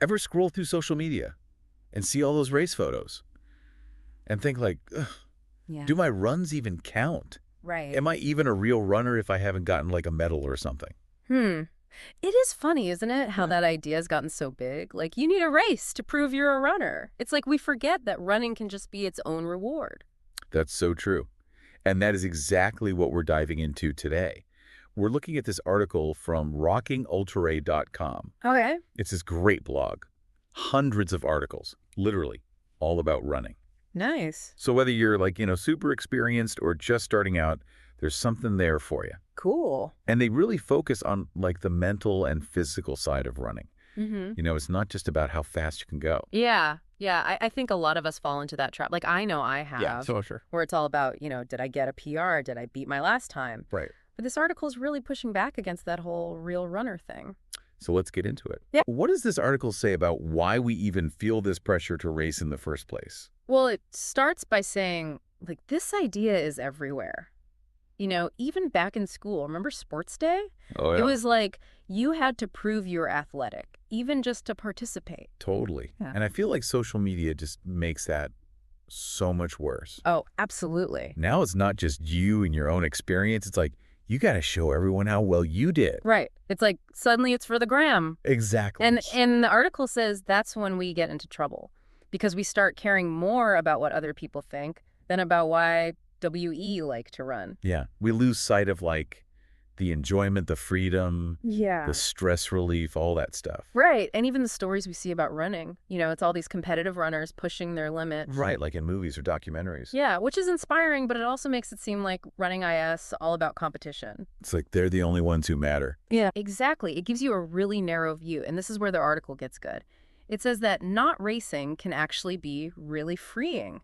Ever scroll through social media and see all those race photos and think like, ugh, Yeah. do my runs even count? Right. Am I even a real runner if I haven't gotten like a medal or something? It is funny, isn't it, how Yeah. that idea has gotten so big? Like, you need a race to prove you're a runner. It's like we forget that running can just be its own reward. That's so true. And that is exactly what we're diving into today. We're looking at this article from rockingultra.com. Okay. It's this great blog. Hundreds of articles, literally, all about running. Nice. So whether you're like, super experienced or just starting out, there's something there for you. Cool. And they really focus on like the mental and physical side of running. Mm-hmm. It's not just about how fast you can go. Yeah. Yeah. I think a lot of us fall into that trap. Like, I know I have. so sure. Where it's all about, did I get a PR? Did I beat my last time? Right. But this article is really pushing back against that whole real runner thing. So let's get into it. Yeah. What does this article say about why we even feel this pressure to race in the first place? Well, it starts by saying, like, this idea is everywhere. Even back in school, remember sports day? Oh, yeah. It was like you had to prove you were athletic, even just to participate. Totally. Yeah. And I feel like social media just makes that so much worse. Oh, absolutely. Now it's not just you and your own experience. It's like, you got to show everyone how well you did. Right. It's like suddenly it's for the gram. Exactly. And the article says that's when we get into trouble because we start caring more about what other people think than about why WE like to run. Yeah. We lose sight of like the enjoyment, the freedom, Yeah. the stress relief, all that stuff. Right. And even the stories we see about running. It's all these competitive runners pushing their limits. Right. Like in movies or documentaries. Yeah, which is inspiring, but it also makes it seem like running IS all about competition. It's like they're the only ones who matter. Yeah. Exactly. It gives you a really narrow view, and this is where the article gets good. It says that not racing can actually be really freeing.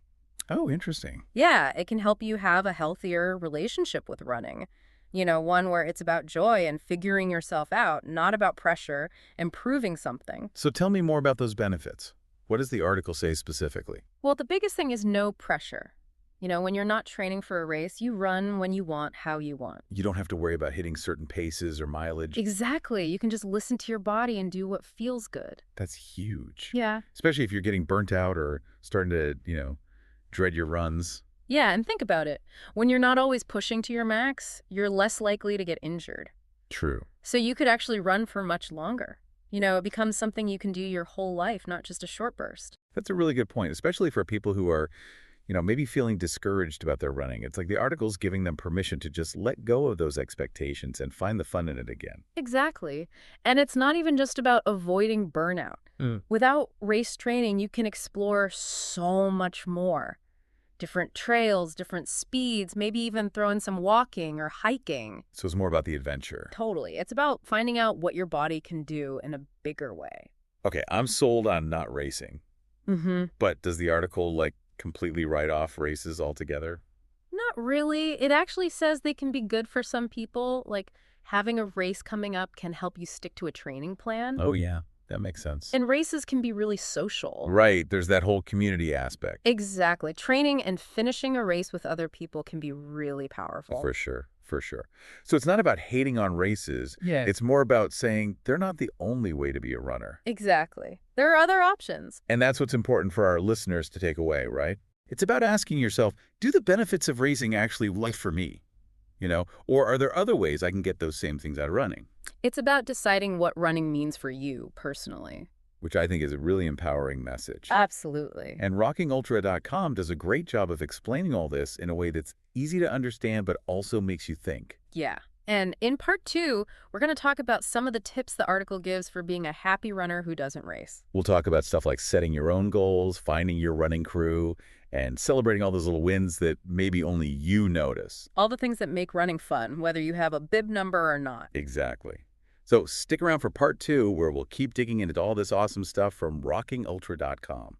Oh, interesting. Yeah, it can help you have a healthier relationship with running. One where it's about joy and figuring yourself out, not about pressure and proving something. So tell me more about those benefits. What does the article say specifically? Well, the biggest thing is no pressure. When you're not training for a race, you run when you want, how you want. You don't have to worry about hitting certain paces or mileage. Exactly. You can just listen to your body and do what feels good. That's huge. Yeah. Especially if you're getting burnt out or starting to, dread your runs. Yeah, and think about it. When you're not always pushing to your max, you're less likely to get injured. True. So you could actually run for much longer. It becomes something you can do your whole life, not just a short burst. That's a really good point, especially for people who are, maybe feeling discouraged about their running. It's like the article's giving them permission to just let go of those expectations and find the fun in it again. Exactly. And it's not even just about avoiding burnout. Without race training, you can explore so much more. Different trails, different speeds, maybe even throw in some walking or hiking. So it's more about the adventure. Totally. It's about finding out what your body can do in a bigger way. Okay, I'm sold on not racing. Mm-hmm. But does the article, like, completely write off races altogether? Not really. It actually says they can be good for some people. Like, having a race coming up can help you stick to a training plan. Oh, yeah. That makes sense. And races can be really social. Right. There's that whole community aspect. Exactly. Training and finishing a race with other people can be really powerful. For sure. For sure. So it's not about hating on races. Yeah. It's more about saying they're not the only way to be a runner. Exactly. There are other options. And that's what's important for our listeners to take away, right? It's about asking yourself, do the benefits of racing actually work for me? Or are there other ways I can get those same things out of running? It's about deciding what running means for you personally. Which I think is a really empowering message. Absolutely. And rockingultra.com does a great job of explaining all this in a way that's easy to understand but also makes you think. Yeah. And in part 2, we're going to talk about some of the tips the article gives for being a happy runner who doesn't race. We'll talk about stuff like setting your own goals, finding your running crew, and celebrating all those little wins that maybe only you notice. All the things that make running fun, whether you have a bib number or not. Exactly. So stick around for part 2, where we'll keep digging into all this awesome stuff from rockingultra.com.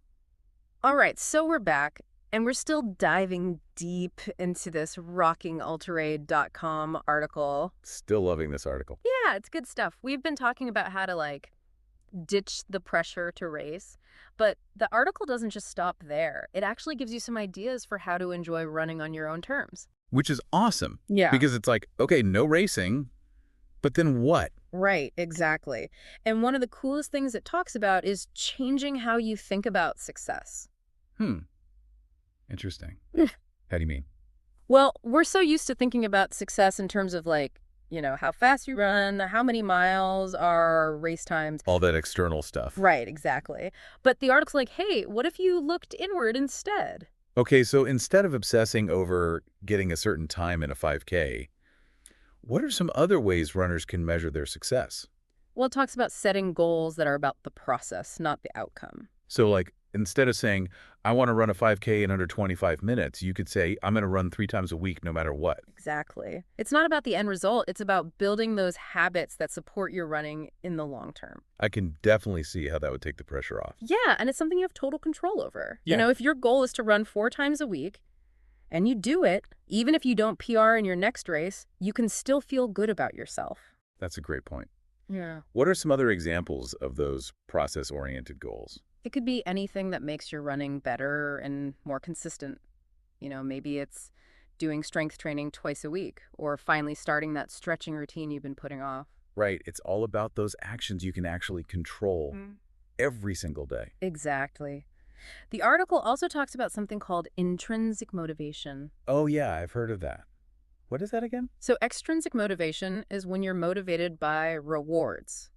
All right, so we're back, and we're still diving deep into this rockingultra.com article. Still loving this article. Yeah, it's good stuff. We've been talking about how to, ditch the pressure to race, but the article doesn't just stop there. It actually gives you some ideas for how to enjoy running on your own terms. Which is awesome. Yeah. Because it's like, okay, no racing, but then what? Right, exactly. And one of the coolest things it talks about is changing how you think about success. Hmm, interesting. How do you mean? Well, we're so used to thinking about success in terms of how fast you run, how many miles are race times. All that external stuff. Right, exactly. But the article's like, hey, what if you looked inward instead? Okay, so instead of obsessing over getting a certain time in a 5K, what are some other ways runners can measure their success? Well, it talks about setting goals that are about the process, not the outcome. So, like, instead of saying, I want to run a 5K in under 25 minutes, you could say, I'm going to run 3 times a week no matter what. Exactly. It's not about the end result. It's about building those habits that support your running in the long term. I can definitely see how that would take the pressure off. Yeah, and it's something you have total control over. Yeah. If your goal is to run 4 times a week and you do it, even if you don't PR in your next race, you can still feel good about yourself. That's a great point. Yeah. What are some other examples of those process-oriented goals? It could be anything that makes your running better and more consistent. Maybe it's doing strength training twice a week or finally starting that stretching routine you've been putting off. Right, it's all about those actions you can actually control every single day. Exactly. The article also talks about something called intrinsic motivation. Oh yeah, I've heard of that. What is that again? So extrinsic motivation is when you're motivated by rewards,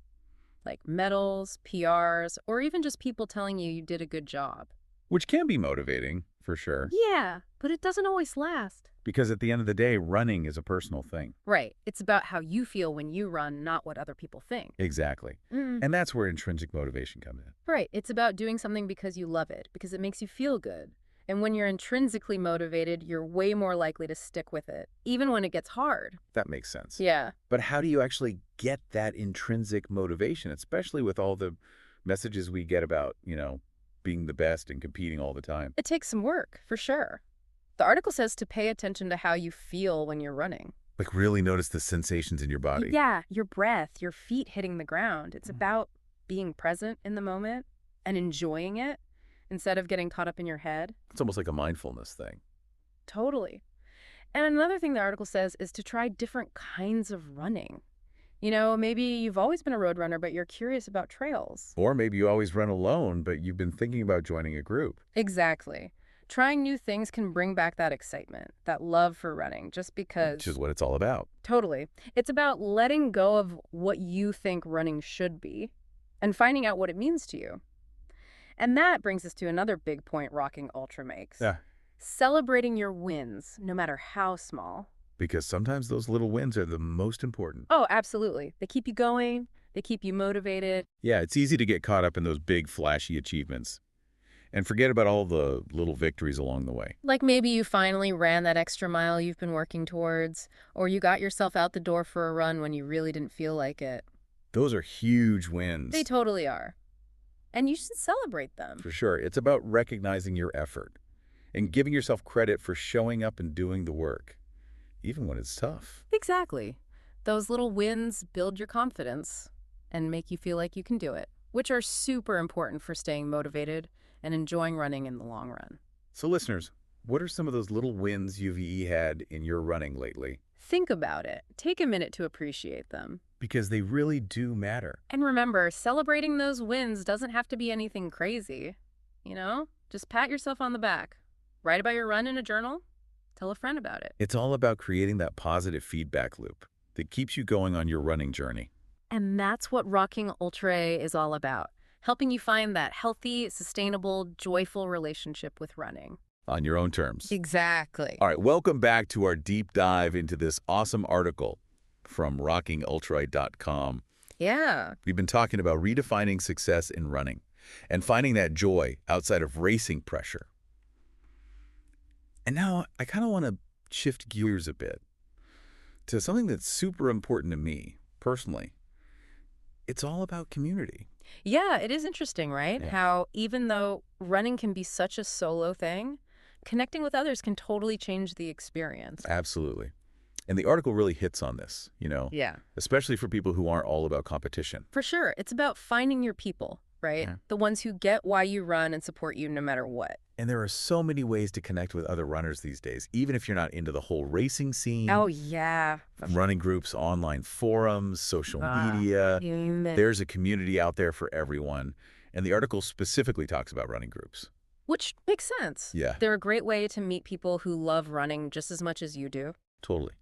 like medals, PRs, or even just people telling you did a good job. Which can be motivating, for sure. Yeah, but it doesn't always last. Because at the end of the day, running is a personal thing. Right. It's about how you feel when you run, not what other people think. Exactly. And that's where intrinsic motivation comes in. Right. It's about doing something because you love it, because it makes you feel good. And when you're intrinsically motivated, you're way more likely to stick with it, even when it gets hard. That makes sense. Yeah. But how do you actually get that intrinsic motivation, especially with all the messages we get about, being the best and competing all the time? It takes some work, for sure. The article says to pay attention to how you feel when you're running. Like really notice the sensations in your body. Yeah, your breath, your feet hitting the ground. It's about being present in the moment and enjoying it instead of getting caught up in your head. It's almost like a mindfulness thing. Totally. And another thing the article says is to try different kinds of running. Maybe you've always been a road runner, but you're curious about trails. Or maybe you always run alone, but you've been thinking about joining a group. Exactly. Trying new things can bring back that excitement, that love for running, just because... Which is what it's all about. Totally. It's about letting go of what you think running should be and finding out what it means to you. And that brings us to another big point Rocking Ultra makes. Yeah. Celebrating your wins, no matter how small. Because sometimes those little wins are the most important. Oh, absolutely. They keep you going. They keep you motivated. Yeah, it's easy to get caught up in those big, flashy achievements and forget about all the little victories along the way. Like maybe you finally ran that extra mile you've been working towards, or you got yourself out the door for a run when you really didn't feel like it. Those are huge wins. They totally are. And you should celebrate them. For sure. It's about recognizing your effort and giving yourself credit for showing up and doing the work, even when it's tough. Exactly. Those little wins build your confidence and make you feel like you can do it, which are super important for staying motivated and enjoying running in the long run. So listeners, what are some of those little wins you've had in your running lately? Think about it. Take a minute to appreciate them. Because they really do matter. And remember, celebrating those wins doesn't have to be anything crazy. Just pat yourself on the back. Write about your run in a journal. Tell a friend about it. It's all about creating that positive feedback loop that keeps you going on your running journey. And that's what Rocking Ultra is all about. Helping you find that healthy, sustainable, joyful relationship with running. On your own terms. Exactly. All right, welcome back to our deep dive into this awesome article from rockingultra.com. Yeah. We've been talking about redefining success in running and finding that joy outside of racing pressure. And now I kind of want to shift gears a bit to something that's super important to me personally. It's all about community. Yeah, it is interesting, right? Yeah. How even though running can be such a solo thing, connecting with others can totally change the experience. Absolutely. And the article really hits on this, Yeah. especially for people who aren't all about competition. For sure. It's about finding your people, right? Yeah. The ones who get why you run and support you no matter what. And there are so many ways to connect with other runners these days, even if you're not into the whole racing scene. Oh, yeah. Running groups, online forums, social media. There's a community out there for everyone. And the article specifically talks about running groups. Which makes sense. Yeah. They're a great way to meet people who love running just as much as you do. Totally.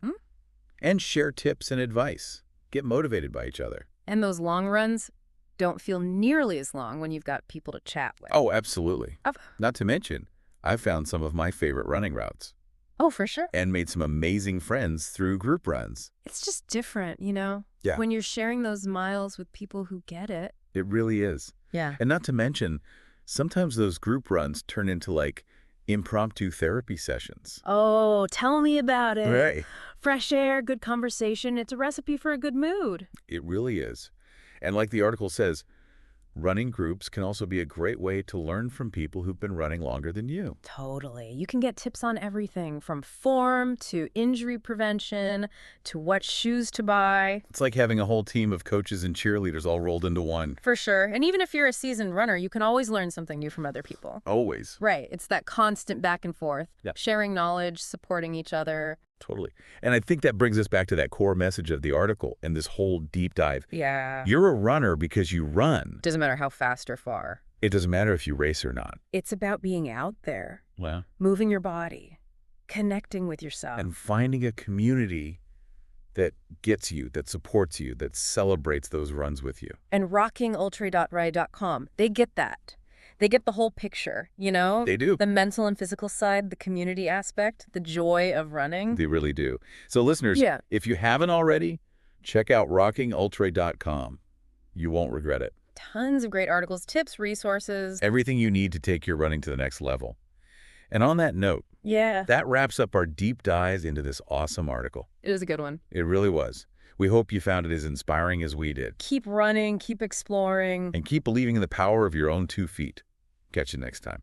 And share tips and advice. Get motivated by each other. And those long runs don't feel nearly as long when you've got people to chat with. Oh, absolutely. Oh. Not to mention, I've found some of my favorite running routes. Oh, for sure. And made some amazing friends through group runs. It's just different, you know? Yeah. When you're sharing those miles with people who get it. It really is. Yeah. And not to mention, sometimes those group runs turn into like impromptu therapy sessions. Oh, tell me about it. Right. Fresh air, good conversation. It's a recipe for a good mood. It really is. And like the article says, running groups can also be a great way to learn from people who've been running longer than you. Totally. You can get tips on everything from form to injury prevention to what shoes to buy. It's like having a whole team of coaches and cheerleaders all rolled into one. For sure. And even if you're a seasoned runner, you can always learn something new from other people. Always. Right. It's that constant back and forth, Yep. sharing knowledge, supporting each other. Totally. And I think that brings us back to that core message of the article and this whole deep dive. Yeah. You're a runner because you run. Doesn't matter how fast or far. It doesn't matter if you race or not. It's about being out there, Well, moving your body, connecting with yourself. and finding a community that gets you, that supports you, that celebrates those runs with you. And rockingultra.ride.com, they get that. They get the whole picture, you know? They do. The mental and physical side, the community aspect, the joy of running. They really do. So listeners, Yeah. if you haven't already, check out rockingultra.com. You won't regret it. Tons of great articles, tips, resources. Everything you need to take your running to the next level. And on that note, Yeah. that wraps up our deep dives into this awesome article. It was a good one. It really was. We hope you found it as inspiring as we did. Keep running, keep exploring. And keep believing in the power of your own 2 feet. Catch you next time.